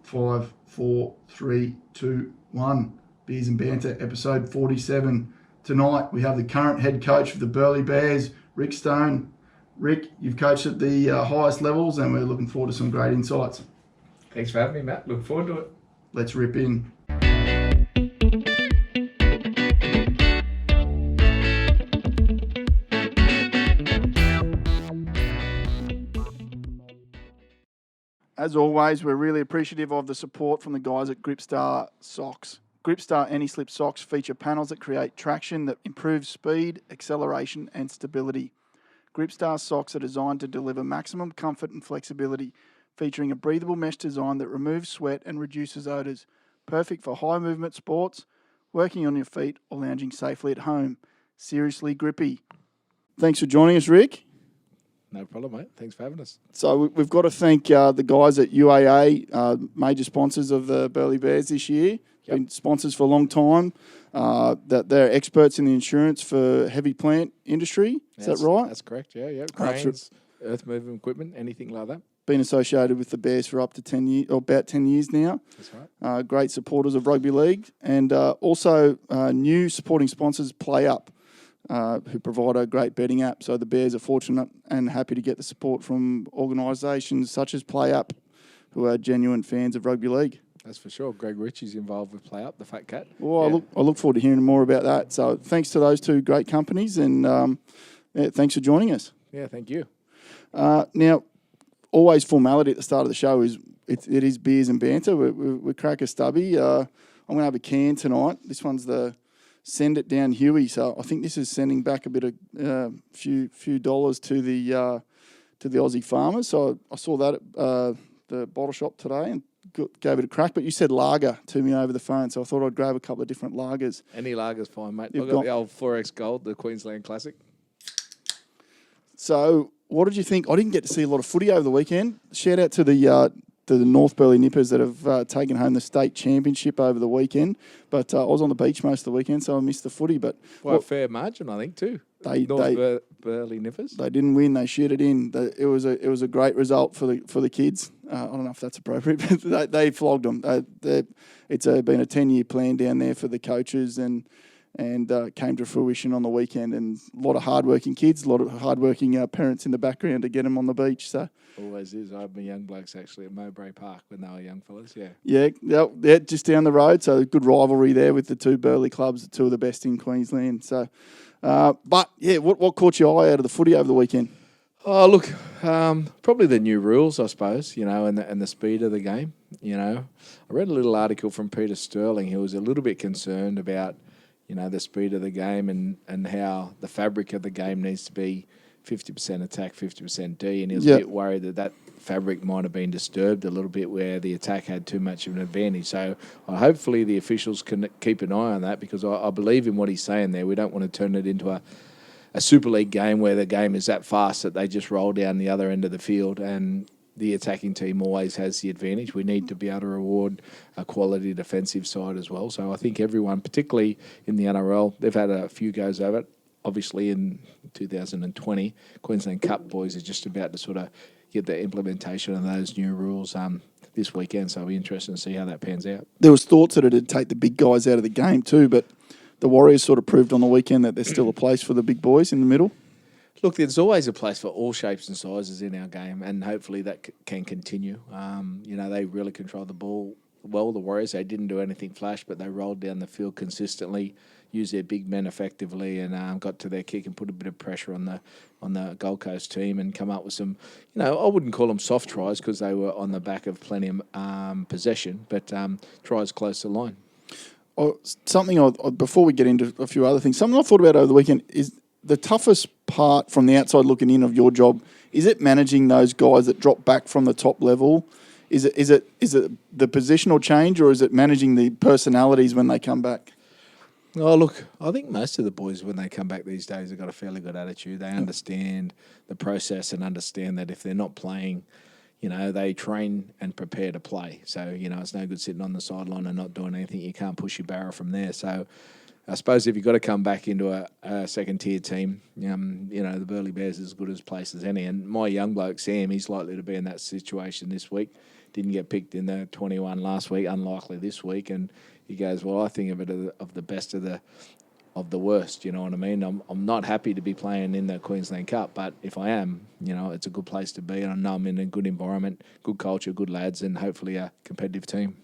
5, 4, 3, 2, 1. Beers and Banter, episode 47. Tonight we have the current head coach of the Burleigh Bears, Rick Stone. Rick, you've coached at the highest levels and we're looking forward to some great insights. Thanks for having me, Matt. Look forward to it. Let's rip in. As always, we're really appreciative of the support from the guys at Gripstar Socks. Gripstar Anti-Slip Socks feature panels that create traction that improves speed, acceleration and stability. Gripstar socks are designed to deliver maximum comfort and flexibility, featuring a breathable mesh design that removes sweat and reduces odours. Perfect for high movement sports, working on your feet or lounging safely at home. Seriously grippy. Thanks for joining us, Rick. No problem, mate. Thanks for having us. So we've got to thank the guys at UAA, major sponsors of the Burleigh Bears this year. Yep. Been sponsors for a long time. That they're experts in the insurance for heavy plant industry. Is that right? That's correct. Yeah. Cranes, earth moving equipment, anything like that. Been associated with the Bears for up to 10 years, or about 10 years now. That's right. Great supporters of rugby league, and also new supporting sponsors, Play Up, who provide a great betting app. So the Bears are fortunate and happy to get the support from organisations such as Play Up, who are genuine fans of rugby league. That's for sure. Greg Ritchie's involved with Play Up, the fat cat. Well, yeah. I look forward to hearing more about that. So thanks to those two great companies, and thanks for joining us. Yeah, thank you. Now, always formality at the start of the show is it is Beers and Banter. We crack a stubby. I'm going to have a can tonight. This one's the Send It Down Huey. So I think this is sending back a bit of few dollars to the Aussie farmers. So I saw that at the bottle shop today and gave it a crack. But you said lager to me over the phone, so I thought I'd grab a couple of different lagers. Any lager's fine, mate. I've got the old 4X Gold, the Queensland Classic. So what did you think? I didn't get to see a lot of footy over the weekend. Shout out to the North Burleigh Nippers that have taken home the state championship over the weekend. But I was on the beach most of the weekend, so I missed the footy. But a fair margin, I think, too. North Burleigh Nippers. They didn't win. They shit it in. It was a great result for the kids. I don't know if that's appropriate, but they flogged them. It's been a 10-year plan down there for the coaches and came to fruition on the weekend. And a lot of hardworking kids, a lot of hardworking parents in the background to get them on the beach. So always is. I had my young blokes actually at Mowbray Park when they were young fellas. Yeah, just down the road. So good rivalry there with the two Burleigh clubs, the two of the best in Queensland. So, but yeah, what caught your eye out of the footy over the weekend? Oh, look, probably the new rules, I suppose, and the speed of the game. I read a little article from Peter Sterling. He was a little bit concerned about, the speed of the game and how the fabric of the game needs to be 50% attack, 50% D. And he was a bit worried that fabric might have been disturbed a little bit where the attack had too much of an advantage. So hopefully the officials can keep an eye on that, because I believe in what he's saying there. We don't want to turn it into a Super League game where the game is that fast that they just roll down the other end of the field and the attacking team always has the advantage. We need to be able to reward a quality defensive side as well. So I think everyone, particularly in the NRL, they've had a few goes of it. Obviously in 2020, Queensland Cup boys are just about to sort of get the implementation of those new rules this weekend. So it'll be interesting to see how that pans out. There was thoughts that it'd take the big guys out of the game too, but the Warriors sort of proved on the weekend that there's still a place for the big boys in the middle. Look, there's always a place for all shapes and sizes in our game, and hopefully that can continue. They really control the ball well, the Warriors. They didn't do anything flash, but they rolled down the field consistently, used their big men effectively, and got to their kick and put a bit of pressure on the Gold Coast team and come up with some, I wouldn't call them soft tries because they were on the back of plenty of possession, but tries close to the line. Before we get into a few other things, something I thought about over the weekend is the toughest part from the outside looking in of your job. Is it managing those guys that drop back from the top level? Is it the positional change, or is it managing the personalities when they come back? Oh, look, I think most of the boys, when they come back these days, have got a fairly good attitude. They understand the process and understand that if they're not playing, they train and prepare to play. So, it's no good sitting on the sideline and not doing anything. You can't push your barrel from there. So I suppose if you've got to come back into a second-tier team, the Burleigh Bears is as good a place as any. And my young bloke, Sam, he's likely to be in that situation this week. didn't get picked in the 21 last week, unlikely this week. And he goes, well, I think of it of the best of the worst, you know what I mean? I'm not happy to be playing in the Queensland Cup, but if I am, you know, it's a good place to be, and I know I'm in a good environment, good culture, good lads, and hopefully a competitive team.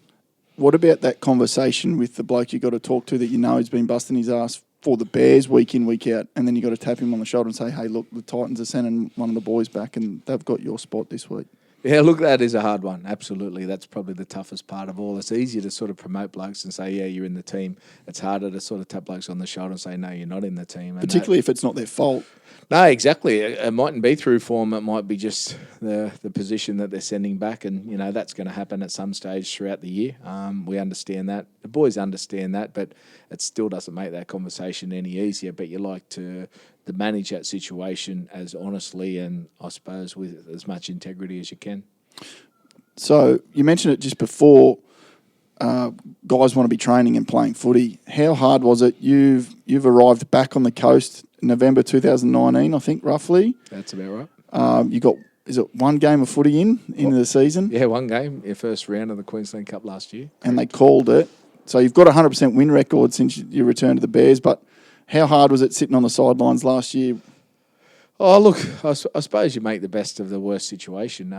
What about that conversation with the bloke you got to talk to that you know has been busting his ass for the Bears week in, week out, and then you got to tap him on the shoulder and say, hey, look, the Titans are sending one of the boys back and they've got your spot this week? Yeah, look, that is a hard one. Absolutely. That's probably the toughest part of all. It's easier to sort of promote blokes and say, yeah, you're in the team. It's harder to sort of tap blokes on the shoulder and say, no, you're not in the team. And particularly if it's not their fault. No, exactly. It mightn't be through form. It might be just the position that they're sending back. And, you know, that's going to happen at some stage throughout the year. We understand that. The boys understand that, but it still doesn't make that conversation any easier. But you like to manage that situation as honestly and, I suppose, with as much integrity as you can. So you mentioned it just before. Guys want to be training and playing footy. How hard was it? You've arrived back on the coast in November 2019, I think, roughly. That's about right. You got, is it one game of footy into the season? Yeah, one game, your first round of the Queensland Cup last year. And they called it. So you've got a 100% win record since you returned to the Bears, but how hard was it sitting on the sidelines last year? Oh, look, I suppose you make the best of the worst situation.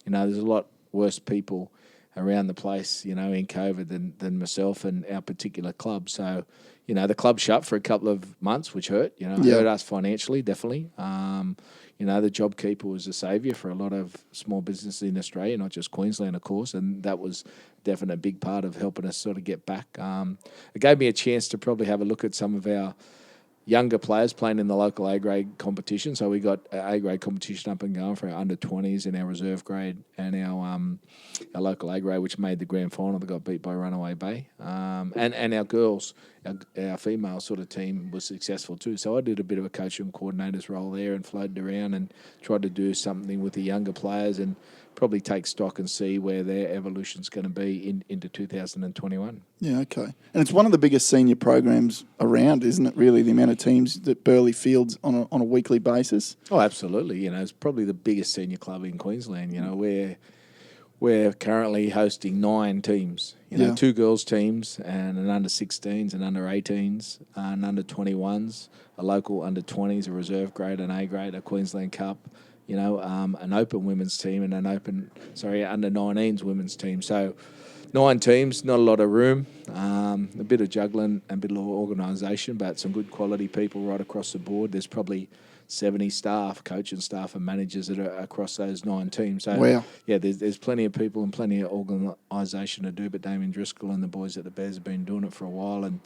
You know, there's a lot worse people around the place, you know, in COVID than myself and our particular club. So, you know, the club shut for a couple of months, which hurt, you know, hurt us financially, definitely. You know, the JobKeeper was a saviour for a lot of small businesses in Australia, not just Queensland, of course, and that was definitely a big part of helping us sort of get back. It gave me a chance to probably have a look at some of our younger players playing in the local A-grade competition. So we got A-grade competition up and going for our under-20s and our reserve grade and our local A-grade, which made the grand final. They got beat by Runaway Bay. And our girls, our female sort of team was successful too. So I did a bit of a coach and coordinator's role there and floated around and tried to do something with the younger players and probably take stock and see where their evolution's going to be into 2021. Yeah, okay. And it's one of the biggest senior programs around, isn't it, really, the amount of teams that Burleigh fields on a weekly basis? Oh, absolutely. You know, it's probably the biggest senior club in Queensland. You know, we're currently hosting 9 teams. You know, 2 girls teams and an under-16s and under-18s, and under-21s, a local under-20s, a reserve grade, an A-grade, a Queensland Cup, you know, an open women's team and under-19s women's team. So 9 teams, not a lot of room, a bit of juggling and a bit of organisation, but some good quality people right across the board. There's probably 70 staff, coaching staff and managers that are across those 9 teams. So, wow. Yeah, there's plenty of people and plenty of organisation to do, but Damien Driscoll and the boys at the Bears have been doing it for a while. And,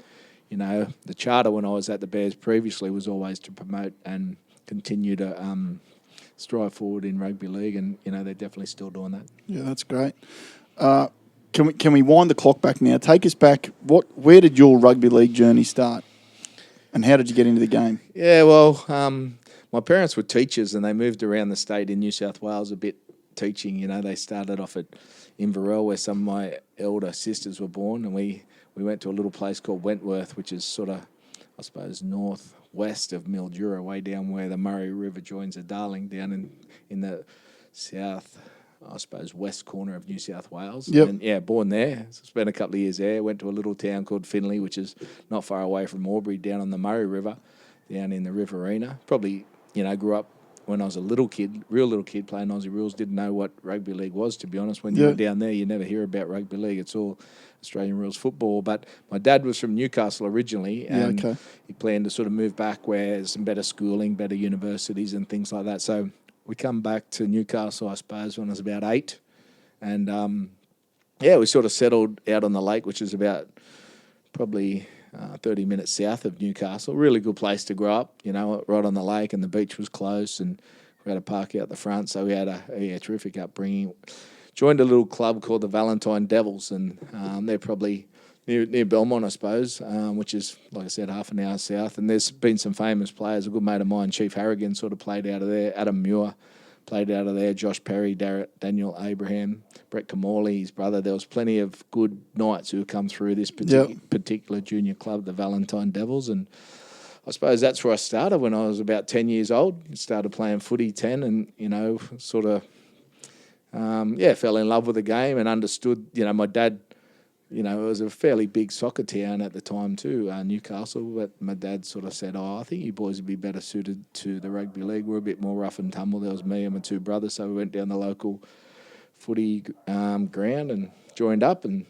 you know, the charter when I was at the Bears previously was always to promote and continue to strive forward in rugby league, and, you know, they're definitely still doing that. Yeah, that's great. Can we wind the clock back now? Take us back. Where did your rugby league journey start, and how did you get into the game? Yeah, well, my parents were teachers, and they moved around the state in New South Wales a bit teaching. You know, they started off at Inverell, where some of my elder sisters were born, and we went to a little place called Wentworth, which is sort of, I suppose, northwest of Mildura, way down where the Murray River joins the Darling, down in the south, I suppose, west corner of New South Wales. Yep. And, yeah, born there. Spent a couple of years there. Went to a little town called Finley, which is not far away from Albury, down on the Murray River, down in the Riverina. Probably, you know, grew up when I was a little kid, real little kid, playing Aussie rules. Didn't know what rugby league was, to be honest. When you were down there, you never hear about rugby league. It's all Australian rules football. But my dad was from Newcastle originally, and he planned to sort of move back where there's some better schooling, better universities and things like that. So we come back to Newcastle, I suppose, when I was about 8. And, we sort of settled out on the lake, which is about probably 30 minutes south of Newcastle. Really good place to grow up, you know, right on the lake, and the beach was close, and we had a park out the front, so we had a terrific upbringing. Joined a little club called the Valentine Devils, and they're probably near Belmont, I suppose, which is, like I said, half an hour south. And there's been some famous players. A good mate of mine, Chief Harrigan, sort of played out of there. Adam Muir played out of there. Josh Perry, Daniel Abraham, Brett Kamali, his brother. There was plenty of good knights who come through this particular junior club, the Valentine Devils. And I suppose that's where I started when I was about 10 years old. Started playing footy 10 and, you know, sort of fell in love with the game and understood. My dad, it was a fairly big soccer town at the time too, Newcastle. But my dad sort of said, "Oh, I think you boys would be better suited to the rugby league. We're a bit more rough and tumble." There was me and my two brothers, so we went down the local footy ground and joined up, and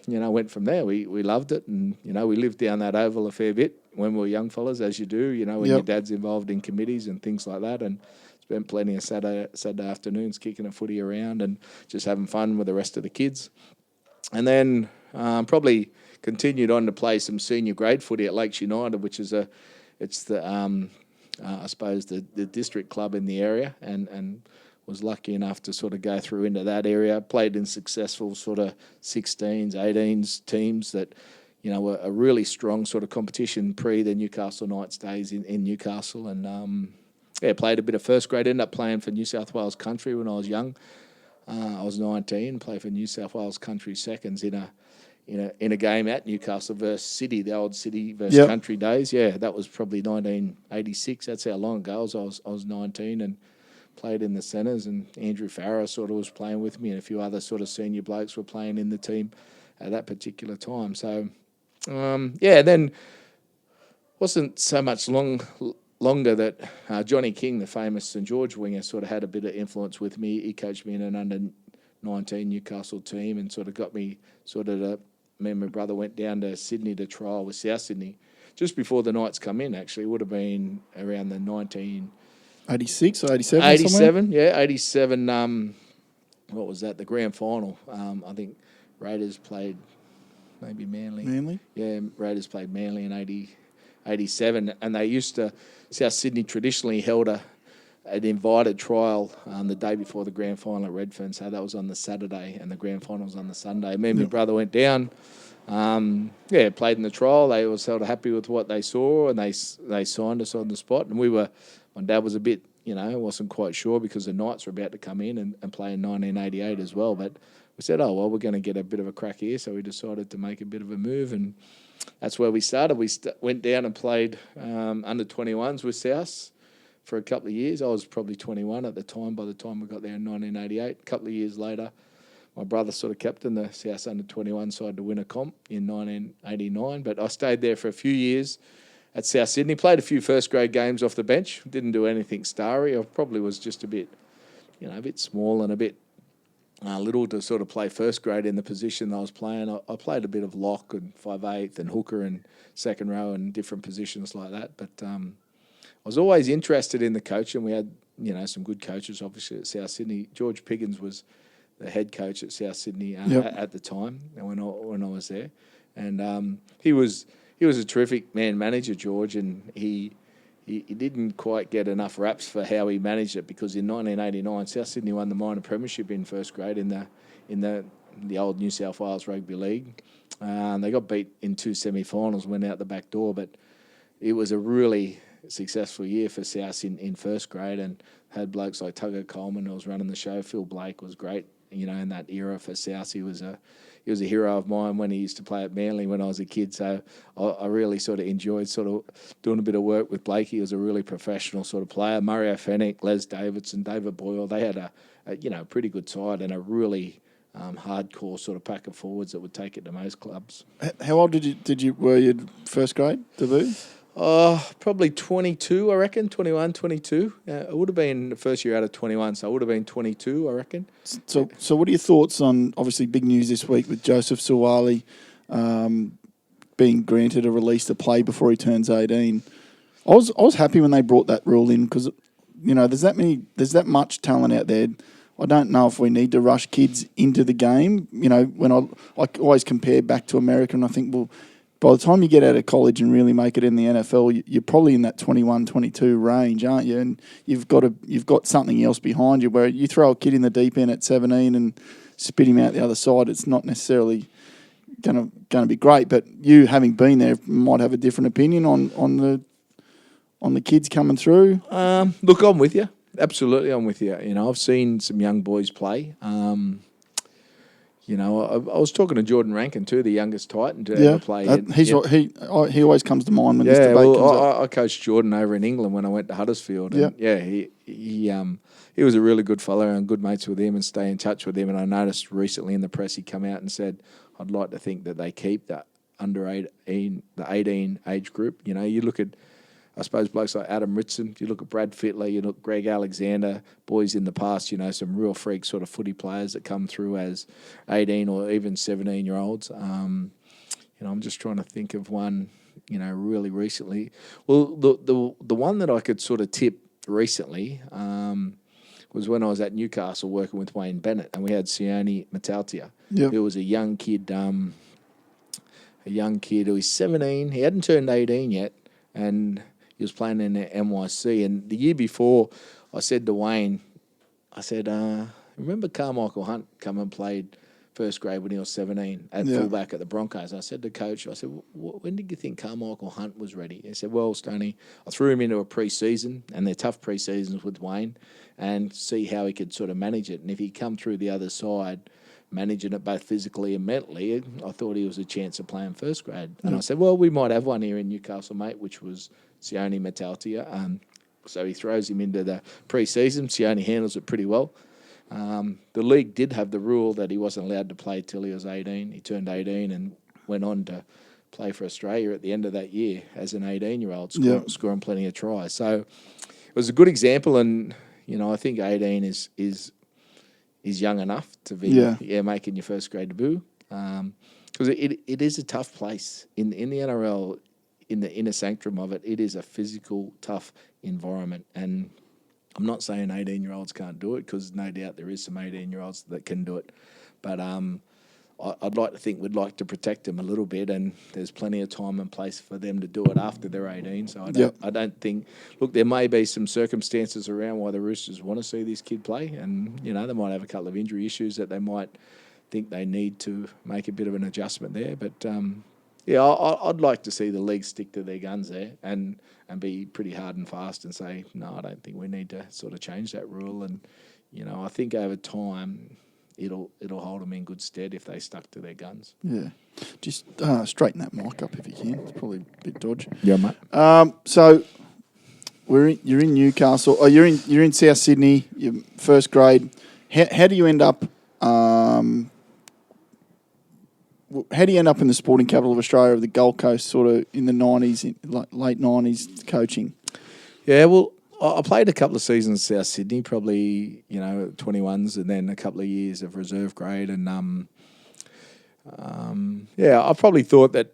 went from there. We loved it, and we lived down that oval a fair bit when we were young fellas, as you do. When your dad's involved in committees and things like that, and spent plenty of Saturday afternoons kicking a footy around and just having fun with the rest of the kids. And then probably continued on to play some senior grade footy at Lakes United, which is I suppose the district club in the area, and was lucky enough to sort of go through into that area. Played in successful sort of 16s, 18s teams that were a really strong sort of competition pre the Newcastle Knights days in Newcastle, and played a bit of first grade. Ended up playing for New South Wales Country when I was young. I was 19. Played for New South Wales Country seconds in a game at Newcastle versus City, the old City versus Country days. Yeah, that was probably 1986. That's how long ago I was 19 and played in the centres. And Andrew Farrar sort of was playing with me, and a few other sort of senior blokes were playing in the team at that particular time. So then wasn't so much longer that Johnny King, the famous St George winger, sort of had a bit of influence with me. He coached me in an under-19 Newcastle team and sort of got me me and my brother went down to Sydney to trial with South Sydney just before the Knights come in, actually. It would have been around the 86 or 87 87, yeah, 87. What was that? The grand final. I think Raiders played maybe Manly. Manly? Yeah, Raiders played Manly in 87, and they used to, South Sydney traditionally held an invited trial the day before the grand final at Redfern, so that was on the Saturday, and the grand final was on the Sunday. Me and my brother went down, played in the trial. They were sort of happy with what they saw, and they signed us on the spot, and my dad was a bit, wasn't quite sure because the Knights were about to come in and play in 1988 as well, but we said, oh, well, we're going to get a bit of a crack here, so we decided to make a bit of a move, and that's where we started. We went down and played under 21s with South for a couple of years. I was probably 21 at the time by the time we got there in 1988. A couple of years later, my brother sort of captained the South under 21 side to win a comp in 1989, but I stayed there for a few years at South Sydney, played a few first grade games off the bench, didn't do anything starry. I probably was just a bit small and a bit little to sort of play first grade in the position I was playing. I played a bit of lock and 5/8 and hooker and second row and different positions like that. But I was always interested in the coaching. We had, some good coaches, obviously, at South Sydney. George Piggins was the head coach at South Sydney at the time when I was there. And he was a terrific man manager, George, and he didn't quite get enough raps for how he managed it, because in 1989, South Sydney won the minor premiership in first grade in the old New South Wales Rugby League. They got beat in 2 semi-finals, went out the back door, but it was a really successful year for South in first grade, and had blokes like Tugger Coleman who was running the show. Phil Blake was great, in that era for South. He was a hero of mine when he used to play at Manly when I was a kid. So I really sort of enjoyed sort of doing a bit of work with Blake. He was a really professional sort of player. Mario Fennick, Les Davidson, David Boyle. They had a pretty good side and a really hardcore sort of pack of forwards that would take it to most clubs. How old were you first grade debut? Probably 22, I reckon, 21, 22. It would have been the first year out of 21, so it would have been 22, I reckon. So what are your thoughts on, obviously, big news this week with Joseph Suwali being granted a release to play before he turns 18? I was happy when they brought that rule in, because, there's that much talent out there. I don't know if we need to rush kids into the game. When I always compare back to America, and I think, well, by the time you get out of college and really make it in the NFL, you're probably in that 21, 22 range, aren't you? And you've got something else behind you, where you throw a kid in the deep end at 17 and spit him out the other side, it's not necessarily going to be great. But you, having been there, might have a different opinion on the kids coming through. Look, I'm with you. Absolutely, I'm with you. I've seen some young boys play. You know, I was talking to Jordan Rankin too, the youngest Titan to ever play. He always comes to mind when this debate comes up. I coached Jordan over in England when I went to Huddersfield. And he was a really good fellow and good mates with him and stay in touch with him. And I noticed recently in the press he come out and said, I'd like to think that they keep that under 18, the 18 age group. You know, you look at, I suppose, blokes like Adam Ritson, you look at Brad Fittler, you look at Greg Alexander, boys in the past, you know, some real freak sort of footy players that come through as 18 or even 17-year-olds. You know, I'm just trying to think of one, you know, really recently. Well, the one that I could sort of tip recently was when I was at Newcastle working with Wayne Bennett, and we had Sione Matautia, who was a young kid who was 17. He hadn't turned 18 yet, and he was playing in the NYC. And the year before, I said to Wayne, I said, remember Carmichael Hunt come and played first grade when he was 17 at fullback at the Broncos? I said to coach, I said, when did you think Carmichael Hunt was ready? He said, well, Stoney, I threw him into a pre-season, and they're tough pre-seasons with Wayne, and see how he could sort of manage it. And if he come through the other side, managing it both physically and mentally, I thought he was a chance of playing first grade. And I said, well, we might have one here in Newcastle, mate, which was Sione Matautia. So he throws him into the pre-season. Sione handles it pretty well. The league did have the rule that he wasn't allowed to play till he was 18. He turned 18 and went on to play for Australia at the end of that year as an 18-year-old, scoring plenty of tries. So it was a good example, and you know, I think 18 is young enough to be making your first grade debut, because it is a tough place in the NRL. In the inner sanctum of it, it is a physical, tough environment. And I'm not saying 18-year-olds can't do it, because no doubt there is some 18-year-olds that can do it. But I'd like to think we'd like to protect them a little bit, and there's plenty of time and place for them to do it after they're 18. So I don't think, look, there may be some circumstances around why the Roosters want to see this kid play, and, you know, they might have a couple of injury issues that they might think they need to make a bit of an adjustment there. But, I'd like to see the league stick to their guns there and be pretty hard and fast and say, no, I don't think we need to sort of change that rule. And, you know, I think over time it'll hold them in good stead if they stuck to their guns. Yeah. Just straighten that mic up if you can. It's probably a bit dodgy. Yeah, mate. So you're in Newcastle. Oh, you're in South Sydney. You're first grade. How do you end up? How do you end up in the sporting capital of Australia, of the Gold Coast, sort of in the 90s, late 90s, coaching? Yeah, well, I played a couple of seasons in South Sydney, probably, you know, 21s, and then a couple of years of reserve grade. And, I probably thought that,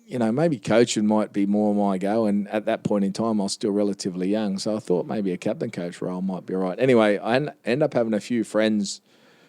you know, maybe coaching might be more my go. And at that point in time, I was still relatively young. So I thought maybe a captain coach role might be all right. Anyway, I ended up having a few friends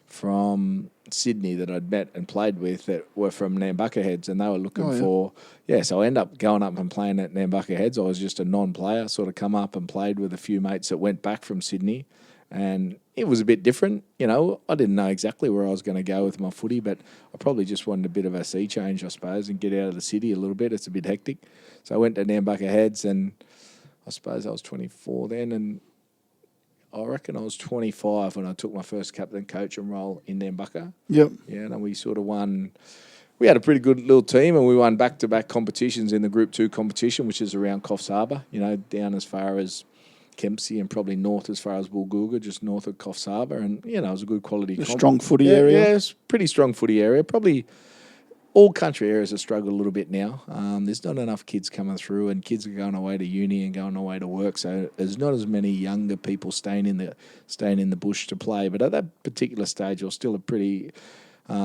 from Sydney that I'd met and played with that were from Nambucca Heads, and they were looking for... Yeah, so I ended up going up and playing at Nambucca Heads. I was just a non-player, sort of come up and played with a few mates that went back from Sydney, and it was a bit different. You know, I didn't know exactly where I was going to go with my footy, but I probably just wanted a bit of a sea change, I suppose, and get out of the city a little bit. It's a bit hectic. So I went to Nambucca Heads, and I suppose I was 24 then, and I reckon I was 25 when I took my first captain coaching role in Nambucca. Yep. Yeah, and we sort of won. We had a pretty good little team, and we won back-to-back competitions in the Group 2 competition, which is around Coffs Harbour, you know, down as far as Kempsey and probably north as far as Woolgoolga, just north of Coffs Harbour. And, you know, it was a good quality. Strong footy area. Yeah, it's pretty strong footy area. Probably all country areas have struggled a little bit now. There's not enough kids coming through, and kids are going away to uni and going away to work. So there's not as many younger people staying in the bush to play. But at that particular stage, it was still a pretty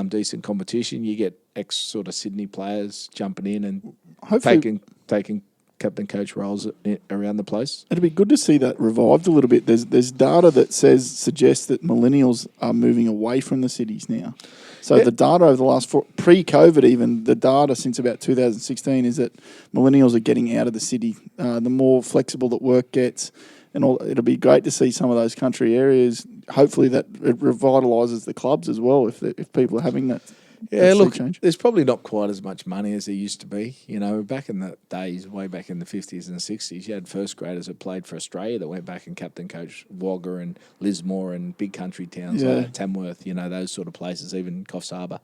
decent competition. You get ex sort of Sydney players jumping in and taking captain coach roles around the place. It'd be good to see that revived a little bit. There's data that suggests that millennials are moving away from the cities now. So the data over the last pre-COVID even, the data since about 2016 is that millennials are getting out of the city. The more flexible that work gets, and it'll be great to see some of those country areas. Hopefully that it revitalises the clubs as well if people are having that. Yeah, sea look, change? there's probably not quite as much money as there used to be. You know, back in the days, way back in the 50s and 60s, you had first graders that played for Australia that went back and captain coach Wagga and Lismore and big country towns like Yeah. that, Tamworth, you know, those sort of places, even Coffs Harbour.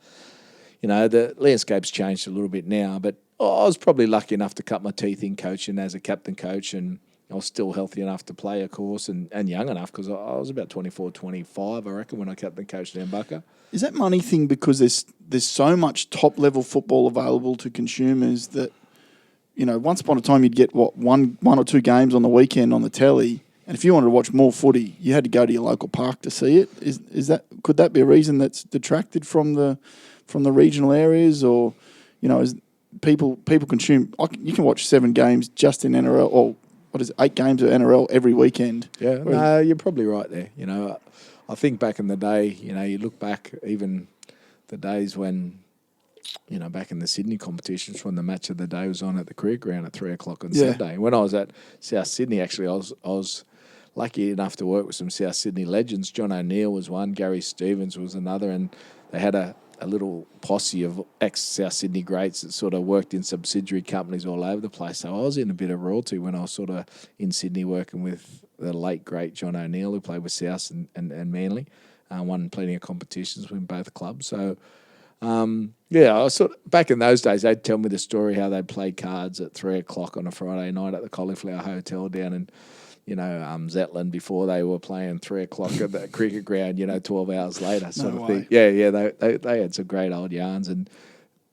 You know, the landscape's changed a little bit now, but I was probably lucky enough to cut my teeth in coaching as a captain coach, and I was still healthy enough to play, of course, and young enough because I was about 24, 25, I reckon, when I captain coached Nambucca. Is that money thing because there's so much top level football available to consumers that, you know, once upon a time you'd get one or two games on the weekend on the telly, and if you wanted to watch more footy, you had to go to your local park to see it. Could that be a reason that's detracted from the regional areas, or, you know, as people consume? You can watch 7 games just in NRL, or what is it, 8 games of NRL every weekend. Yeah, no, you're probably right there. You know, I think back in the day, you know, you look back even the days when, you know, back in the Sydney competitions when the match of the day was on at the cricket ground at 3 o'clock on Saturday. When I was at South Sydney, actually, I was lucky enough to work with some South Sydney legends. John O'Neill was one, Gary Stevens was another, and they had a little posse of ex-South Sydney greats that sort of worked in subsidiary companies all over the place. So I was in a bit of royalty when I was sort of in Sydney working with the late, great John O'Neill, who played with South and Manly, won plenty of competitions with both clubs. So, yeah, I was back in those days, they'd tell me the story how they'd play cards at 3 o'clock on a Friday night at the Cauliflower Hotel down in, you know, Zetland before they were playing 3 o'clock at the cricket ground, you know, 12 hours later sort of thing. Yeah, they had some great old yarns, and,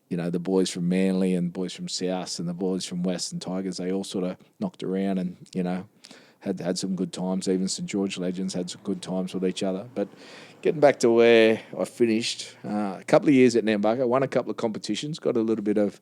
you know, the boys from Manly and boys from South and the boys from Western Tigers, they all sort of knocked around and, you know, had some good times. Even St George legends had some good times with each other. But getting back to where I finished, a couple of years at Nambucca, won a couple of competitions, got a little bit of,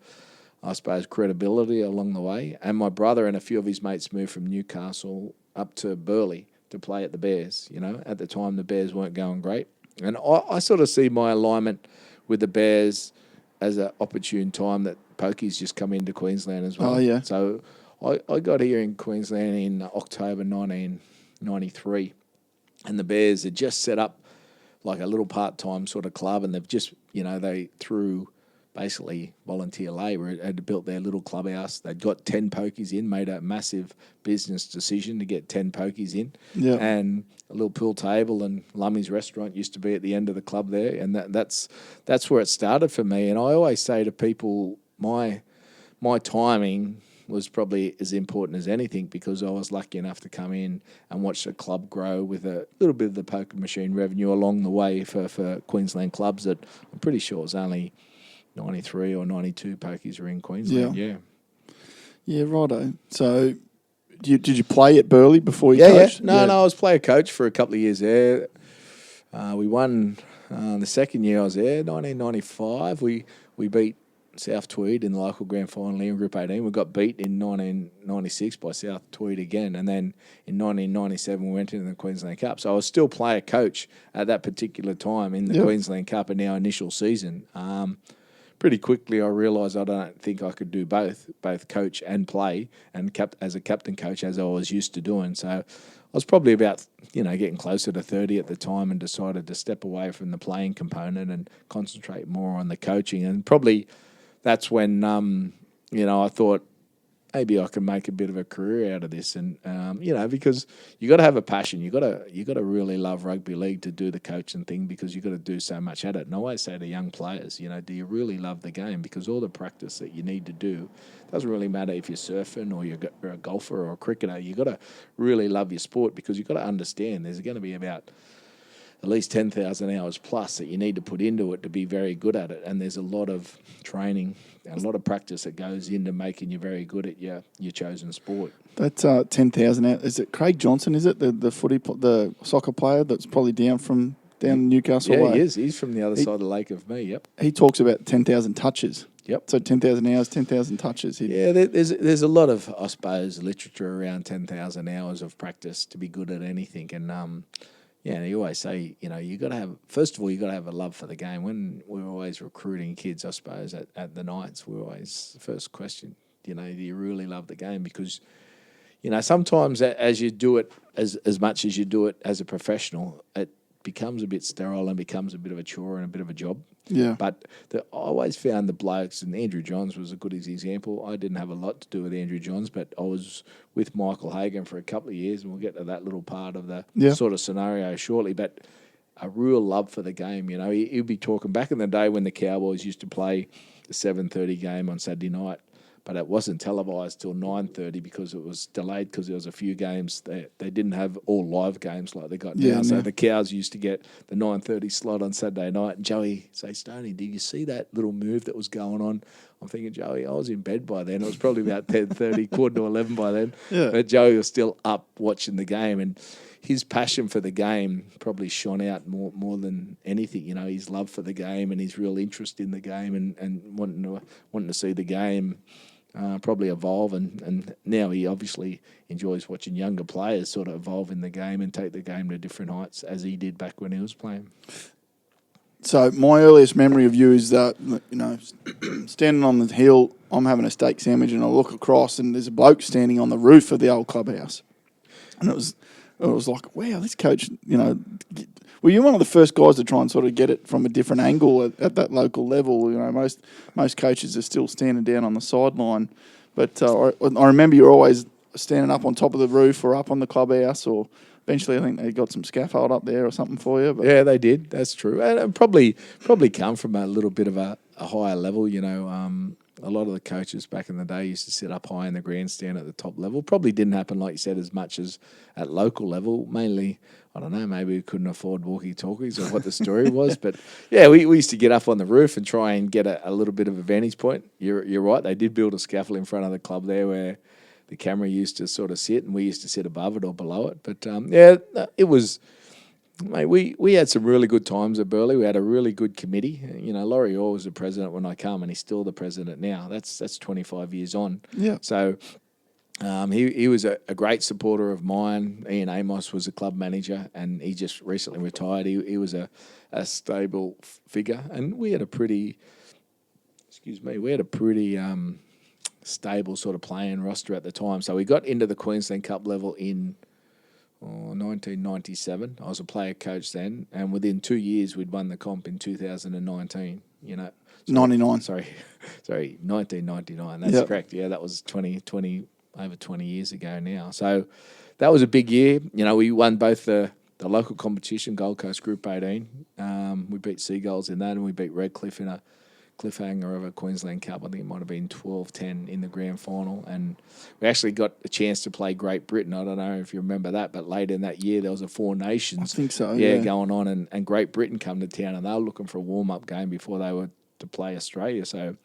I suppose, credibility along the way. And my brother and a few of his mates moved from Newcastle up to Burleigh to play at the Bears. You know, at the time the Bears weren't going great. And I sort of see my alignment with the Bears as an opportune time that pokies just come into Queensland as well. Oh, yeah. So I got here in Queensland in October 1993, and the Bears had just set up like a little part-time sort of club, and they've just, you know, they through basically volunteer labour had built their little clubhouse. They'd got 10 pokies in, made a massive business decision to get 10 pokies in, and a little pool table and Lummy's restaurant used to be at the end of the club there, and that's where it started for me. And I always say to people, my timing was probably as important as anything, because I was lucky enough to come in and watch the club grow with a little bit of the poker machine revenue along the way for Queensland clubs that I'm pretty sure it was only 93 or 92 pokies were in Queensland. Yeah, righto. So did you play at Burleigh before you Yeah. coached? No, I was player coach for a couple of years there. We won the second year I was there, 1995. We beat South Tweed in the local grand final in Group 18. We got beat in 1996 by South Tweed again. And then in 1997, we went into the Queensland Cup. So I was still player coach at that particular time in the Queensland Cup in our initial season. Pretty quickly, I realised I don't think I could do both coach and play, and as a captain coach, as I was used to doing. So I was probably about, you know, getting closer to 30 at the time, and decided to step away from the playing component and concentrate more on the coaching. And probably that's when, you know, I thought maybe I can make a bit of a career out of this. And, you know, because you got to have a passion. You got to really love rugby league to do the coaching thing, because you got to do so much at it. And I always say to young players, you know, do you really love the game? Because all the practice that you need to do, doesn't really matter if you're surfing or you're a golfer or a cricketer. You got to really love your sport, because you got to understand there's going to be about at least 10,000 hours plus that you need to put into it to be very good at it. And there's a lot of training and a lot of practice that goes into making you very good at your chosen sport. That's 10,000 hours. Is it Craig Johnson, is it, the soccer player that's probably down Newcastle way? Yeah, he is. He's from the other side of the lake of me, yep. He talks about 10,000 touches. Yep. So 10,000 hours, 10,000 touches. Yeah, there's a lot of, I suppose, literature around 10,000 hours of practice to be good at anything. And, yeah, you always say, you know, you got to have, first of all, you got to have a love for the game. When we're always recruiting kids, I suppose, at the Knights, we're always, the first question, you know, do you really love the game? Because, you know, sometimes as you do it, as much as you do it as a professional, it becomes a bit sterile and becomes a bit of a chore and a bit of a job. Yeah. But I always found the blokes, and Andrew Johns was a good example. I didn't have a lot to do with Andrew Johns, but I was with Michael Hagan for a couple of years, and we'll get to that little part of the sort of scenario shortly. But a real love for the game. You know, he'd be talking back in the day when the Cowboys used to play the 7:30 game on Saturday night, but it wasn't televised till 9:30 because it was delayed because there was a few games they didn't have all live games like they got now. So the Cows used to get the 9:30 slot on Saturday night. And Joey say, Stoney, did you see that little move that was going on? I'm thinking, Joey, I was in bed by then. It was probably about 10:30, quarter to 11 by then. Yeah. But Joey was still up watching the game, and his passion for the game probably shone out more than anything. You know, his love for the game and his real interest in the game and wanting to see the game probably evolve. And now he obviously enjoys watching younger players sort of evolve in the game and take the game to different heights as he did back when he was playing. So my earliest memory of you is that, you know, standing on the hill, I'm having a steak sandwich and I look across and there's a bloke standing on the roof of the old clubhouse. And it was like, wow, this coach, you know, were you one of the first guys to try and sort of get it from a different angle at that local level? You know, most coaches are still standing down on the sideline. But I remember you were always standing up on top of the roof or up on the clubhouse, or eventually I think they got some scaffold up there or something for you. But yeah, they did. That's true. And it probably come from a little bit of a higher level, you know. A lot of the coaches back in the day used to sit up high in the grandstand at the top level. Probably didn't happen, like you said, as much as at local level. Mainly, I don't know, maybe we couldn't afford walkie-talkies or what the story was. But, yeah, we used to get up on the roof and try and get a little bit of a vantage point. You're right. They did build a scaffold in front of the club there where the camera used to sort of sit, and we used to sit above it or below it. But, it was... Mate, we had some really good times at Burleigh. We had a really good committee. You know, Laurie Orr was the president when I come, and he's still the president now. That's 25 years on. Yeah. So he was a great supporter of mine. Ian Amos was a club manager, and he just recently retired. He was a stable figure, and we had a pretty stable sort of playing roster at the time. So we got into the Queensland Cup level in 1997. I was a player coach then, and within 2 years we'd won the comp in 2019. You know, 99. Sorry, 1999. That's correct. Yeah, that was 20 over 20 years ago now. So that was a big year. You know, we won both the local competition, Gold Coast Group 18. We beat Seagulls in that, and we beat Redcliffe in a cliffhanger of a Queensland Cup. I think it might have been 12-10 in the grand final, and we actually got a chance to play Great Britain. I don't know if you remember that, but later in that year there was a Four Nations. I think so. Going on, and Great Britain come to town, and they were looking for a warm-up game before they were to play Australia. So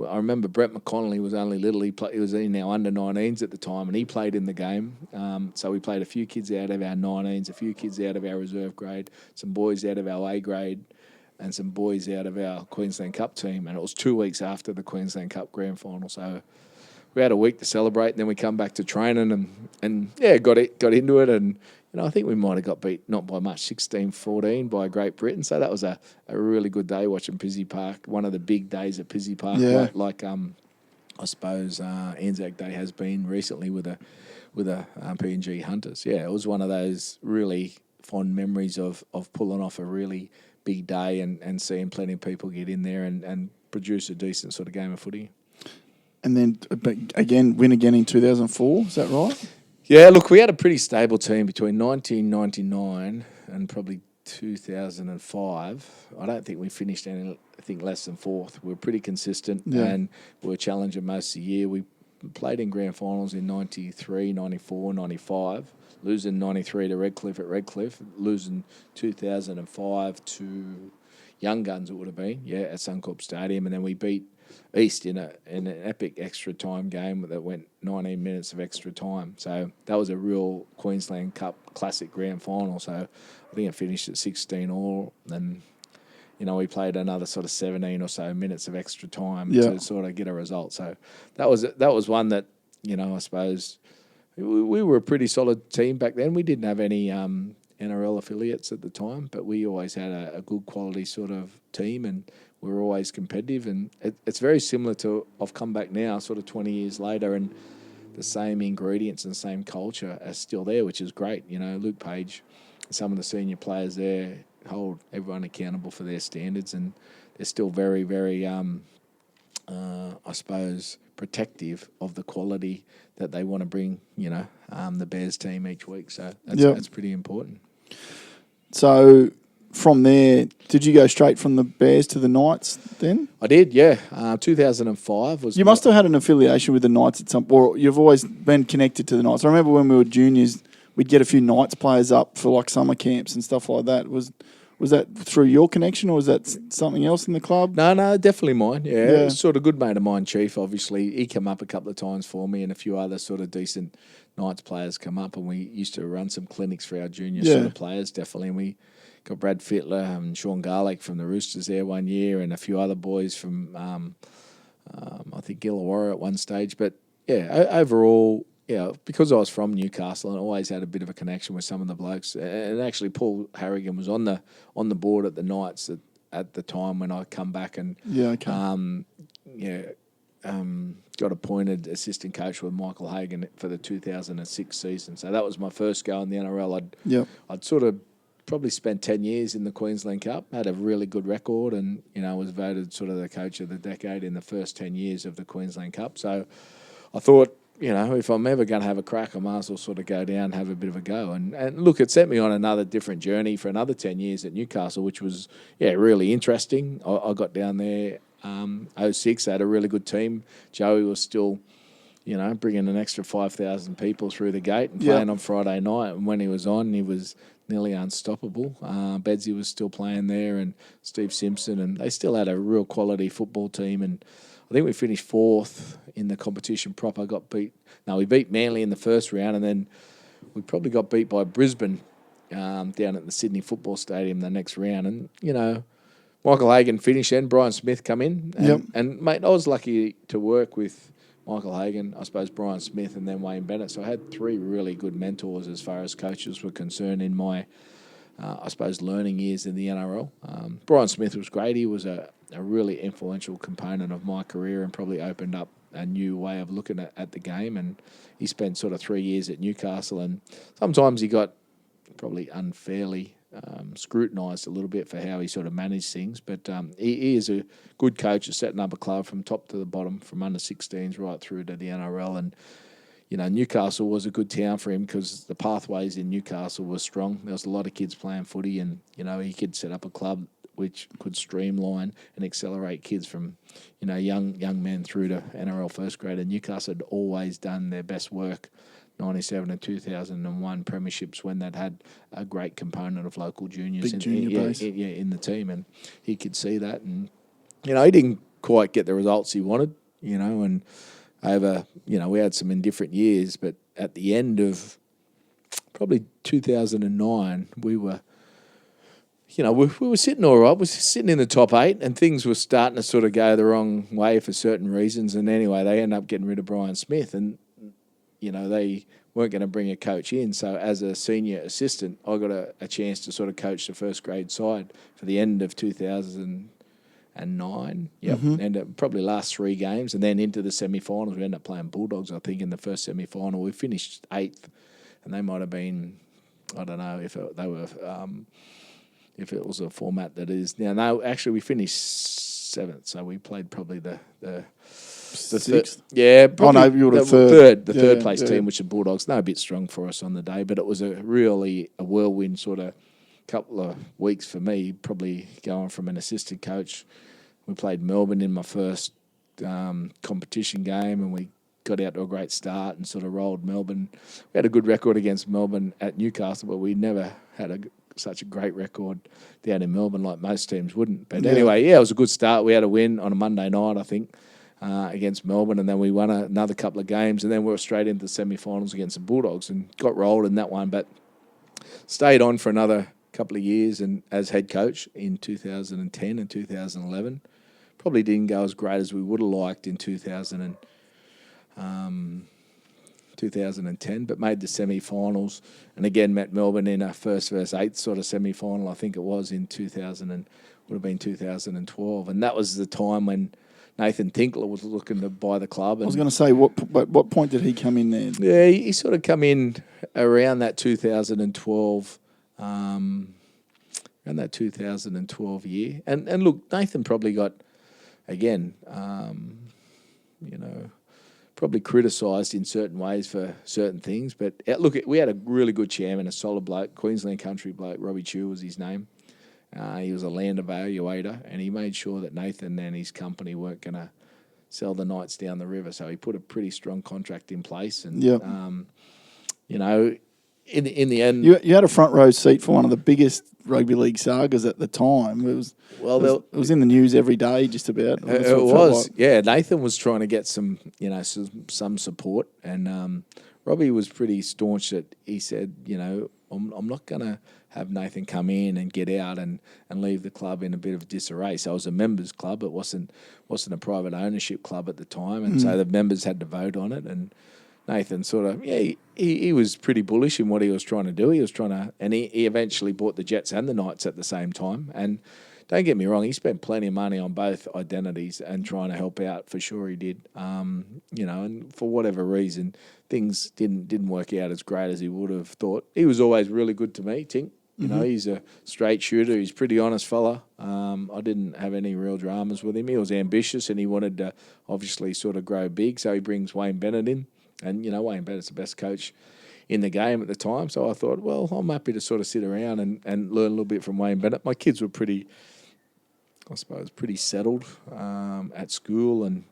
I remember Brett McConnelly was only little. He was in our under-19s at the time, and he played in the game. So we played a few kids out of our 19s, a few kids out of our reserve grade, some boys out of our A grade, and some boys out of our Queensland Cup team. And it was 2 weeks after the Queensland Cup grand final. So we had a week to celebrate, and then we come back to training and got into it. And, you know, I think we might have got beat, not by much, 16-14 by Great Britain. So that was a really good day watching Pizzey Park, one of the big days at Pizzey Park, like I suppose Anzac Day has been recently with a PNG Hunters. Yeah, it was one of those really fond memories of pulling off a really big day and seeing plenty of people get in there and produce a decent sort of game of footy. And then, win again in 2004, is that right? Yeah, look, we had a pretty stable team between 1999 and probably 2005. I don't think we finished anything less than fourth. We were pretty consistent and we were challenging most of the year. We played in grand finals in 93, 94, 95. Losing 93 to Redcliffe at Redcliffe, losing 2005 to Young Guns, it would have been, at Suncorp Stadium, and then we beat East in an epic extra time game that went 19 minutes of extra time. So that was a real Queensland Cup classic grand final. So I think it finished at 16 all, and you know, we played another sort of 17 or so minutes of extra time to sort of get a result. So that was one that, you know, I suppose. We were a pretty solid team back then. We didn't have any NRL affiliates at the time, but we always had a good quality sort of team, and we were always competitive. And it's very similar to, I've come back now sort of 20 years later, and the same ingredients and same culture are still there, which is great. You know, Luke Page some of the senior players there hold everyone accountable for their standards, and they're still very, very, I suppose, protective of the quality that they want to bring, the Bears team each week. So that's pretty important. So from there, did you go straight from the Bears to the Knights then? I did, yeah. 2005 was. You must have had an affiliation with the Knights at some point, or you've always been connected to the Knights. I remember when we were juniors, we'd get a few Knights players up for like summer camps and stuff like that. Was that through your connection, or was that something else in the club? No, definitely mine. Yeah. Sort of good mate of mine, Chief. Obviously, he came up a couple of times for me, and a few other sort of decent Knights players come up, and we used to run some clinics for our junior sort of players, definitely. And we got Brad Fittler and Sean Garlick from the Roosters there one year, and a few other boys from I think Illawarra at one stage. But yeah, overall, because I was from Newcastle and always had a bit of a connection with some of the blokes. And actually, Paul Harrigan was on the board at the Knights at the time when I come back and got appointed assistant coach with Michael Hagan for the 2006 season. So that was my first go in the NRL. I'd sort of probably spent 10 years in the Queensland Cup, had a really good record, and was voted sort of the coach of the decade in the first 10 years of the Queensland Cup. So I thought, if I'm ever going to have a crack, I might as well sort of go down and have a bit of a go. And look, it set me on another different journey for another 10 years at Newcastle, which was, really interesting. I got down there 06, they had a really good team. Joey was still, bringing an extra 5,000 people through the gate and playing on Friday night. And when he was on, he was nearly unstoppable. Bedsy was still playing there, and Steve Simpson, and they still had a real quality football team. And I think we finished fourth in the competition proper. We beat Manly in the first round, and then we probably got beat by Brisbane down at the Sydney Football Stadium the next round. And, Michael Hagan finished and Brian Smith come in. And, mate, I was lucky to work with Michael Hagan, I suppose Brian Smith, and then Wayne Bennett. So I had three really good mentors as far as coaches were concerned in my, I suppose, learning years in the NRL. Brian Smith was great. He was a really influential component of my career and probably opened up a new way of looking at the game. And he spent sort of 3 years at Newcastle, and sometimes he got probably unfairly scrutinised a little bit for how he sort of managed things. But he is a good coach at setting up a club from top to the bottom, from under 16s right through to the NRL. And, Newcastle was a good town for him because the pathways in Newcastle were strong. There was a lot of kids playing footy, and, he could set up a club which could streamline and accelerate kids from, young men through to NRL first grade. And Newcastle had always done their best work, 97 and 2001 premierships, when they'd had a great component of local juniors in the team. And he could see that. And, he didn't quite get the results he wanted, and over, we had some indifferent years. But at the end of probably 2009, we were... we were sitting all right. We were sitting in the top 8, and things were starting to sort of go the wrong way for certain reasons. And anyway, they ended up getting rid of Brian Smith, and they weren't going to bring a coach in. So as a senior assistant, I got a chance to sort of coach the first grade side for the end of 2009. And probably last 3 games, and then into the semi-finals. We ended up playing Bulldogs, I think, in the first semi-final. We finished 8th, and they might have been, I don't know if they were... if it was a format that is now. No, actually, we finished 7th, so we played probably the 6th. Probably you were the third place team, which is Bulldogs. No, a bit strong for us on the day, but it was a whirlwind sort of couple of weeks for me. Probably going from an assistant coach, we played Melbourne in my first competition game, and we got out to a great start and sort of rolled Melbourne. We had a good record against Melbourne at Newcastle, but we never had such a great record down in Melbourne like most teams wouldn't. But anyway, it was a good start. We had a win on a Monday night, I think, against Melbourne, and then we won another couple of games, and then we were straight into the semi-finals against the Bulldogs and got rolled in that one, but stayed on for another couple of years and as head coach in 2010 and 2011. Probably didn't go as great as we would have liked in 2010, but made the semi-finals, and again met Melbourne in a first versus 8th sort of semi-final. I think it was in 2012, and that was the time when Nathan Tinkler was looking to buy the club. And I was going to say, what point did he come in there? Yeah, he sort of come in around that 2012 around that 2012 year. And look, Nathan probably got, again, probably criticised in certain ways for certain things. But look, we had a really good chairman, a solid bloke, Queensland country bloke, Robbie Chew was his name. He was a land evaluator, and he made sure that Nathan and his company weren't going to sell the Knights down the river. So he put a pretty strong contract in place. And, in the end... You had a front row seat for one of the biggest rugby league sagas at the time. It was in the news every day, just about. It was. Yeah, Nathan was trying to get some support, and Robbie was pretty staunch that he said, I'm not going to have Nathan come in and get out and leave the club in a bit of disarray. So it was a members club. It wasn't a private ownership club at the time, and so the members had to vote on it. And Nathan he was pretty bullish in what he was trying to do. He was trying to, and he eventually bought the Jets and the Knights at the same time. And don't get me wrong, he spent plenty of money on both identities and trying to help out. For sure, he did. And for whatever reason, things didn't work out as great as he would have thought. He was always really good to me, Tink. He's a straight shooter. He's a pretty honest fella. I didn't have any real dramas with him. He was ambitious and he wanted to obviously sort of grow big. So he brings Wayne Bennett in. And, Wayne Bennett's the best coach in the game at the time. So I thought, well, I'm happy to sort of sit around and learn a little bit from Wayne Bennett. My kids were pretty settled at school and,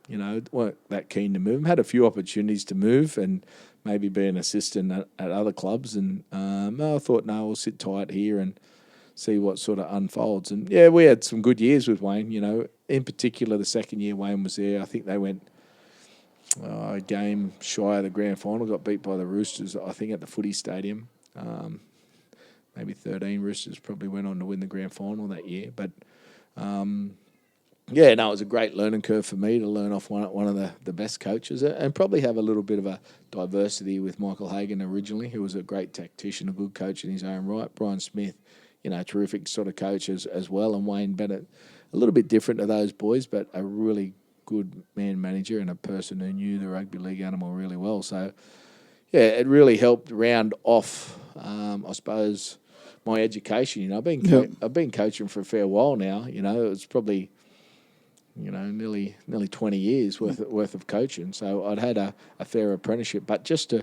weren't that keen to move. Had a few opportunities to move and maybe be an assistant at other clubs. And I thought, no, we'll sit tight here and see what sort of unfolds. And, yeah, we had some good years with Wayne. In particular, the second year Wayne was there, I think they went a game shy of the grand final, got beat by the Roosters, I think, at the footy stadium. Maybe 13 Roosters probably went on to win the grand final that year. But, it was a great learning curve for me to learn off one of the best coaches and probably have a little bit of a diversity with Michael Hagan originally, who was a great tactician, a good coach in his own right. Brian Smith, terrific sort of coach as well. And Wayne Bennett, a little bit different to those boys, but a really good man manager and a person who knew the rugby league animal really well. So, it really helped round off, I suppose, my education. I've been coaching for a fair while now. It was probably, nearly 20 years worth of coaching. So I'd had a fair apprenticeship, but just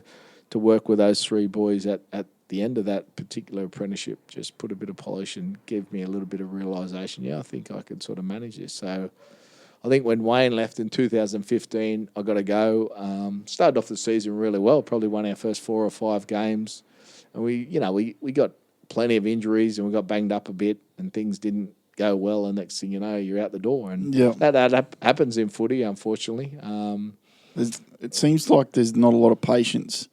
to work with those three boys at the end of that particular apprenticeship, just put a bit of polish and gave me a little bit of realisation. I think I could sort of manage this. So I think when Wayne left in 2015, I got to go. Started off the season really well, probably won our first 4 or 5 games. And we got plenty of injuries and we got banged up a bit and things didn't go well. And next thing you know, you're out the door. And that happens in footy, unfortunately. It seems like there's not a lot of patience.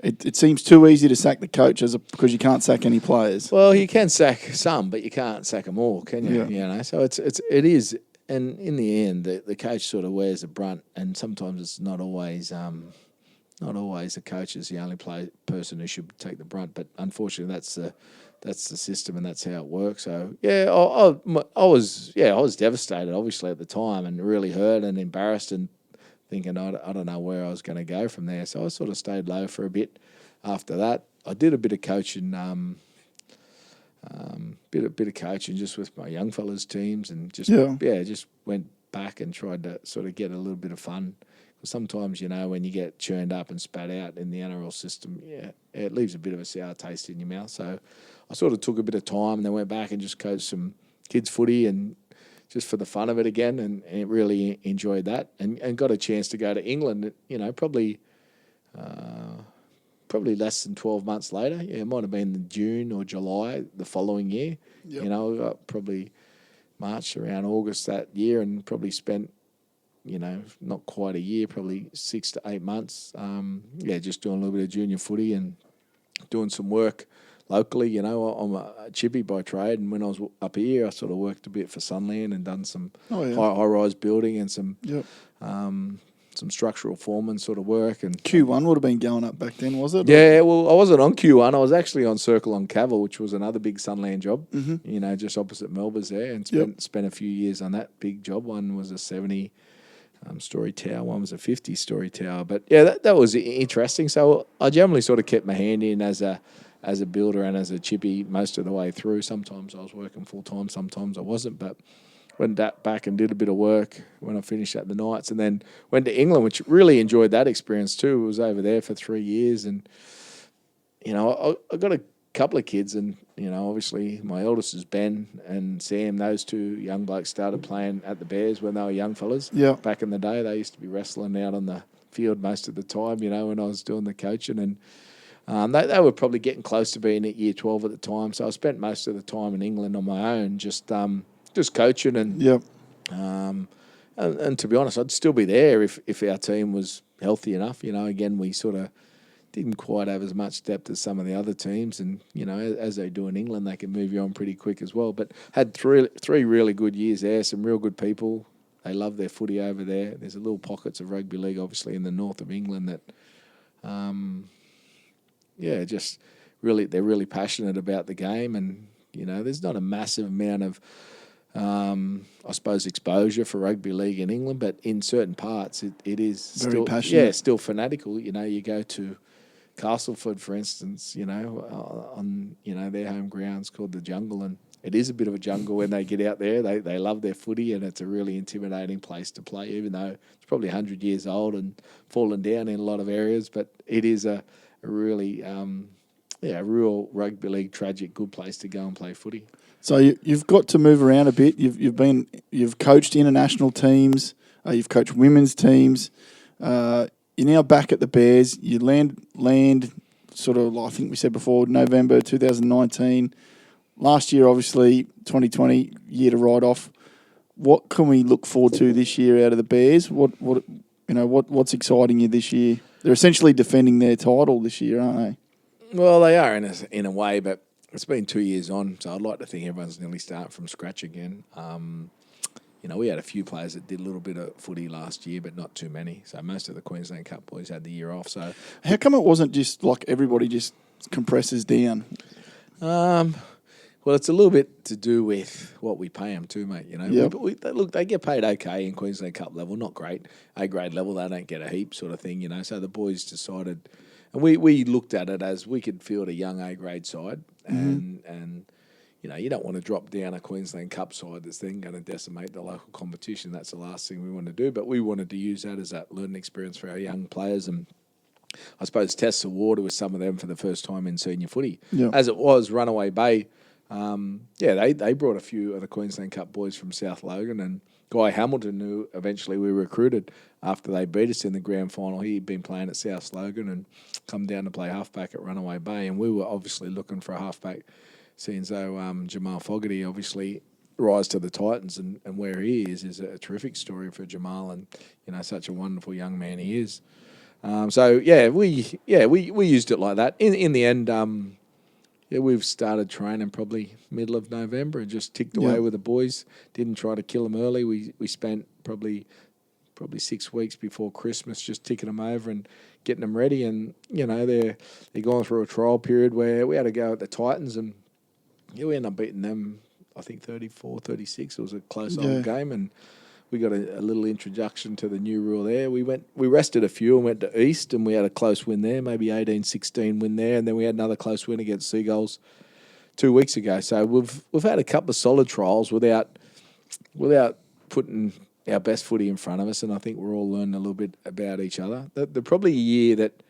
It seems too easy to sack the coach because you can't sack any players. Well, you can sack some, but you can't sack them all, can you? Yeah. So it is. And in the end, the coach sort of wears the brunt, and sometimes it's not always the coach is the only person who should take the brunt. But unfortunately, that's the system, and that's how it works. So I was devastated, obviously, at the time, and really hurt and embarrassed, and thinking I don't know where I was going to go from there. So I sort of stayed low for a bit. After that, I did a bit of coaching. Bit of coaching just with my young fellas teams and just went back and tried to sort of get a little bit of fun. Because sometimes, when you get churned up and spat out in the NRL system, it leaves a bit of a sour taste in your mouth. So I sort of took a bit of time and then went back and just coached some kids footy and just for the fun of it again and really enjoyed that and got a chance to go to England, probably less than 12 months later. It might have been June or July the following year. Yep. I got probably March around August that year and probably spent, not quite a year, probably 6 to 8 months. Just doing a little bit of junior footy and doing some work locally. I'm a chippy by trade, and when I was up here, I sort of worked a bit for Sunland and done some high-rise building and some structural foreman sort of work. And Q1 would have been going up back then, was it? Yeah, well, I wasn't on Q1. I was actually on Circle on Cavill, which was another big Sunland job, just opposite Melbourne's there, and spent a few years on that big job. One was a 70-story tower, one was a 50-story tower. But, that was interesting. So I generally sort of kept my hand in as a as a builder and as a chippy most of the way through. Sometimes I was working full time, sometimes I wasn't, but went back and did a bit of work when I finished at the Knights, and then went to England, which really enjoyed that experience too. I was over there for 3 years, and I got a couple of kids, and obviously my eldest is Ben and Sam. Those two young blokes started playing at the Bears when they were young fellas. Yeah. Back in the day, they used to be wrestling out on the field most of the time. When I was doing the coaching, and they were probably getting close to being at year 12 at the time. So I spent most of the time in England on my own, just coaching and. Yep. And to be honest, I'd still be there if our team was healthy enough. Again, we sort of didn't quite have as much depth as some of the other teams, and as they do in England, they can move you on pretty quick as well. But had three really good years there, some real good people. They love their footy over there. There's a little pockets of rugby league, obviously, in the north of England that, just really they're really passionate about the game, and there's not a massive amount of I suppose exposure for rugby league in England, but in certain parts it is Very still passionate. still fanatical. You go to Castleford, for instance, on their home grounds called the Jungle, and it is a bit of a jungle when they get out there. They love their footy, and it's a really intimidating place to play, even though it's probably 100 years old and fallen down in a lot of areas. But it is a really a real rugby league tragic good place to go and play footy. So you've got to move around a bit. You've coached international teams. You've coached women's teams. You're now back at the Bears. You land sort of, I think we said before, November 2019. Last year, obviously, 2020 year to write off. What can we look forward to this year out of the Bears? What's exciting you this year? They're essentially defending their title this year, aren't they? Well, they are in a way, but it's been 2 years on, so I'd like to think everyone's nearly starting from scratch again. We had a few players that did a little bit of footy last year, but not too many. So most of the Queensland Cup boys had the year off. So how come it wasn't just like everybody just compresses down? Well, it's a little bit to do with what we pay them too, mate. Yep. They get paid okay in Queensland Cup level, not great. A-grade level, they don't get a heap sort of thing, So the boys decided, and we looked at it as we could field a young A-grade side, and you don't want to drop down a Queensland Cup side that's then going to decimate the local competition. That's the last thing we want to do. But we wanted to use that as that learning experience for our young players, and I suppose test the water with some of them for the first time in senior footy. Yep. As it was, Runaway Bay, they brought a few of the Queensland Cup boys from South Logan, and Guy Hamilton, who eventually we recruited after they beat us in the grand final. He'd been playing at South Logan and come down to play halfback at Runaway Bay, and we were obviously looking for a halfback, seeing as though Jamal Fogarty obviously rise to the Titans, and where he is a terrific story for Jamal, and such a wonderful young man he is. We used it like that. In the end, we've started training probably middle of November and just ticked away with the boys. Didn't try to kill them early. We spent probably 6 weeks before Christmas just ticking them over and getting them ready. And they're going through a trial period where we had to go at the Titans, and we ended up beating them, I think 34-36. It was a close old game, and we got a little introduction to the new rule there. We rested a few and went to East, and we had a close win there, maybe 18-16 win there, and then we had another close win against Seagulls 2 weeks ago. So we've had a couple of solid trials without putting our best footy in front of us, and I think we're all learning a little bit about each other. The probably a year that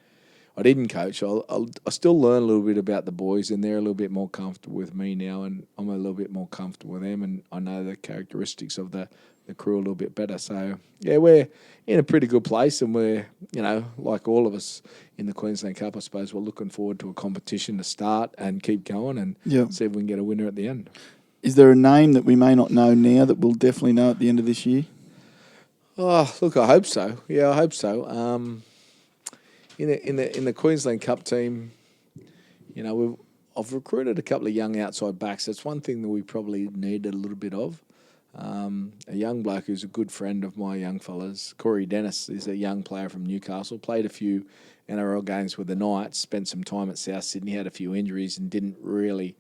I didn't coach, I still learn a little bit about the boys, and they're a little bit more comfortable with me now, and I'm a little bit more comfortable with them, and I know the characteristics of the crew a little bit better. So, we're in a pretty good place, and we're, like all of us in the Queensland Cup, I suppose, we're looking forward to a competition to start and keep going and see if we can get a winner at the end. Is there a name that we may not know now that we'll definitely know at the end of this year? Oh, look, I hope so. Yeah, I hope so. In the Queensland Cup team, I've recruited a couple of young outside backs. That's one thing that we probably needed a little bit of. A young bloke who's a good friend of my young fellas, Corey Dennis, is a young player from Newcastle. Played a few NRL games with the Knights. Spent some time at South Sydney. Had a few injuries and didn't really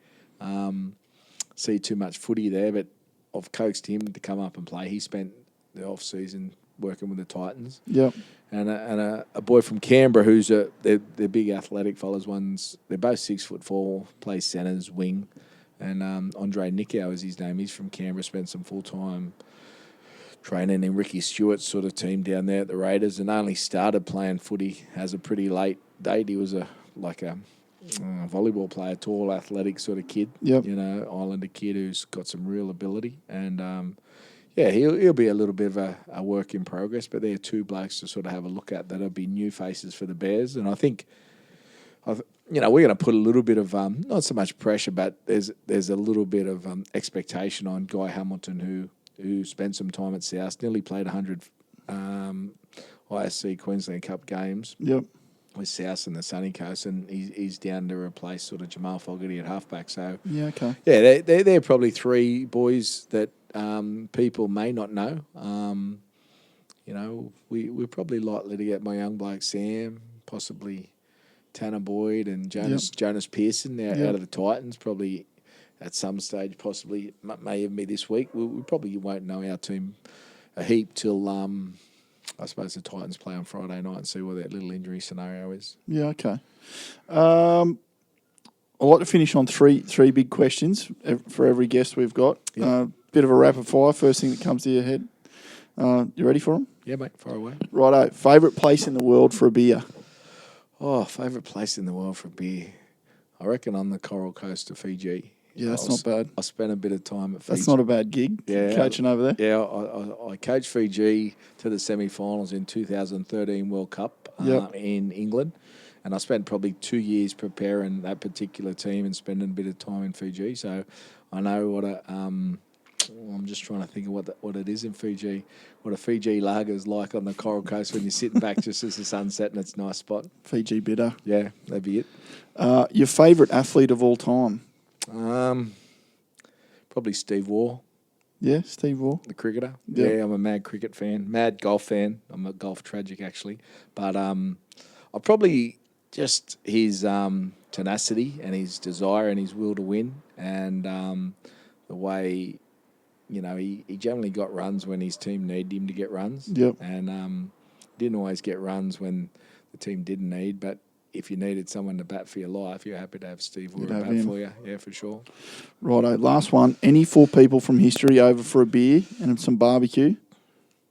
see too much footy there. But I've coaxed him to come up and play. He spent the off season working with the Titans. Yep. And a boy from Canberra who's they're big athletic fellas. They're both 6'4", plays centres, wing, and Andre Nicow is his name. He's from Canberra. Spent some full time training in Ricky Stewart's sort of team down there at the Raiders, and only started playing footy as a pretty late date. He was a volleyball player, tall, athletic sort of kid. Yep. Islander kid who's got some real ability, and he'll be a little bit of a work in progress. But they're two blokes to sort of have a look at that'll be new faces for the Bears, and I think, we're going to put a little bit of not so much pressure, but there's a little bit of expectation on Guy Hamilton who spent some time at South, nearly played 100 ISC Queensland Cup games. Yep. With South and the Sunny Coast, and he's down to replace sort of Jamal Fogarty at halfback. So okay. Yeah, they're probably three boys that people may not know. We're probably likely to get my young bloke Sam, possibly Tanner Boyd and Jonas Pearson out of the Titans, probably at some stage, possibly may even be this week. We probably won't know our team a heap till I suppose the Titans play on Friday night and see what that little injury scenario is. Yeah, okay. I'd like to finish on three big questions for every guest we've got. Bit of a rapid fire, first thing that comes to your head. You ready for them? Yeah, mate, fire away. Righto. Favourite place in the world for a beer? Oh, favourite place in the world for a beer? I reckon on the Coral Coast of Fiji. Yeah, that's not bad. I spent a bit of time at Fiji. That's not a bad gig, coaching over there. Yeah, I coached Fiji to the semi-finals in 2013 World Cup in England, and I spent probably 2 years preparing that particular team and spending a bit of time in Fiji. So I know what I'm just trying to think of what it is in Fiji, what a Fiji lager is like on the Coral Coast when you're sitting back just as the sun's setting. It's a nice spot. Fiji bitter. Yeah, that'd be it. Your favourite athlete of all time? Probably Steve Waugh. Yeah, Steve Waugh. The cricketer. Yep. Yeah, I'm a mad cricket fan. Mad golf fan. I'm a golf tragic, actually. But I probably just his tenacity and his desire and his will to win, and the way, he generally got runs when his team needed him to get runs. Yep. And didn't always get runs when the team didn't need, but if you needed someone to bat for your life, you're happy to have Steve Waugh bat for you. Yeah, for sure. Righto, last one. Any four people from history over for a beer and some barbecue?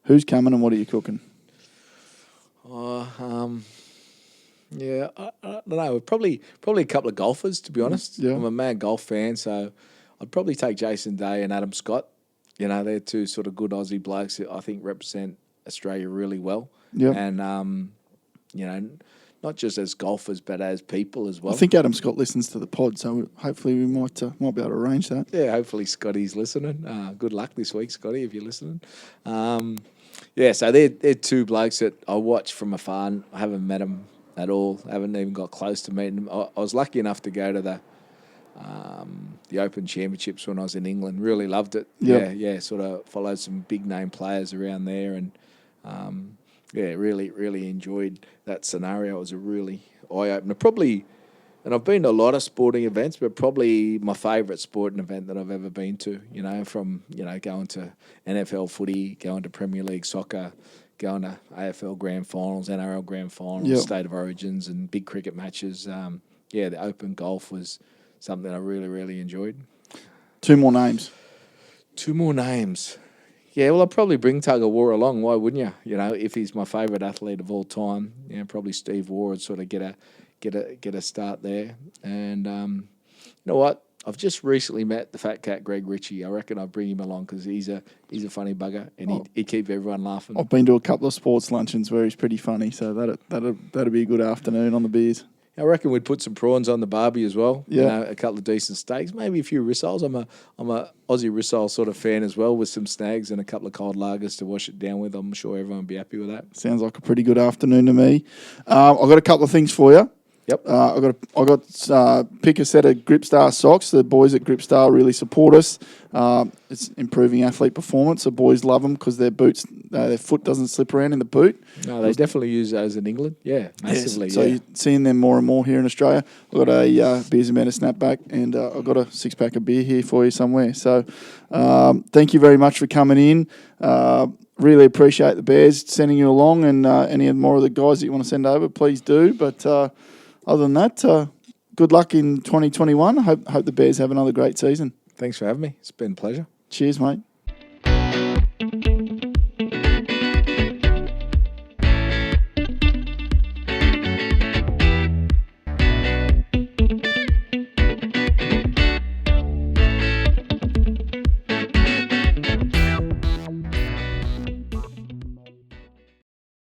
Who's coming and what are you cooking? I don't know. Probably a couple of golfers, to be honest. Yeah. I'm a mad golf fan, so I'd probably take Jason Day and Adam Scott. They're two sort of good Aussie blokes that I think represent Australia really well. Yeah. And, not just as golfers, but as people as well. I think Adam Scott listens to the pod, so hopefully we might be able to arrange that. Yeah, hopefully Scotty's listening. Good luck this week, Scotty, if you're listening. So they're two blokes that I watch from afar. I haven't met them at all. I haven't even got close to meeting them. I was lucky enough to go to the Open Championships when I was in England. Really loved it. Yep. Yeah. Sort of followed some big name players around there, and really, really enjoyed that scenario. It was a really eye-opener. Probably, and I've been to a lot of sporting events, but probably my favourite sporting event that I've ever been to, from, going to NFL footy, going to Premier League soccer, going to AFL Grand Finals, NRL Grand Finals, Yep. State of Origins and big cricket matches. The Open Golf was something I really, really enjoyed. Two more names. Yeah, well, I'd probably bring Tug of War along. Why wouldn't you? If he's my favourite athlete of all time, probably Steve Waugh would sort of get a start there. And you know what? I've just recently met the fat cat Greg Ritchie. I reckon I'll bring him along because he's a funny bugger and he'd keep everyone laughing. I've been to a couple of sports luncheons where he's pretty funny, so that'd be a good afternoon on the beers. I reckon we'd put some prawns on the barbie as well. Yeah. A couple of decent steaks, maybe a few rissoles. I'm a Aussie rissole sort of fan as well, with some snags and a couple of cold lagers to wash it down with. I'm sure everyone would be happy with that. Sounds like a pretty good afternoon to me. I've got a couple of things for you. Yep. I got pick a set of Gripstar socks. The boys at Gripstar really support us. It's improving athlete performance. The boys love them because their boots, their foot doesn't slip around in the boot. No, they definitely use those in England. Yeah, massively. Yes. So you're seeing them more and more here in Australia. I've got a Beers and Banter snapback, and I've got a 6-pack of beer here for you somewhere. So thank you very much for coming in. really appreciate the Bears sending you along, and any more of the guys that you want to send over, please do. But other than that, good luck in 2021. Hope the Bears have another great season. Thanks for having me. It's been a pleasure. Cheers, mate.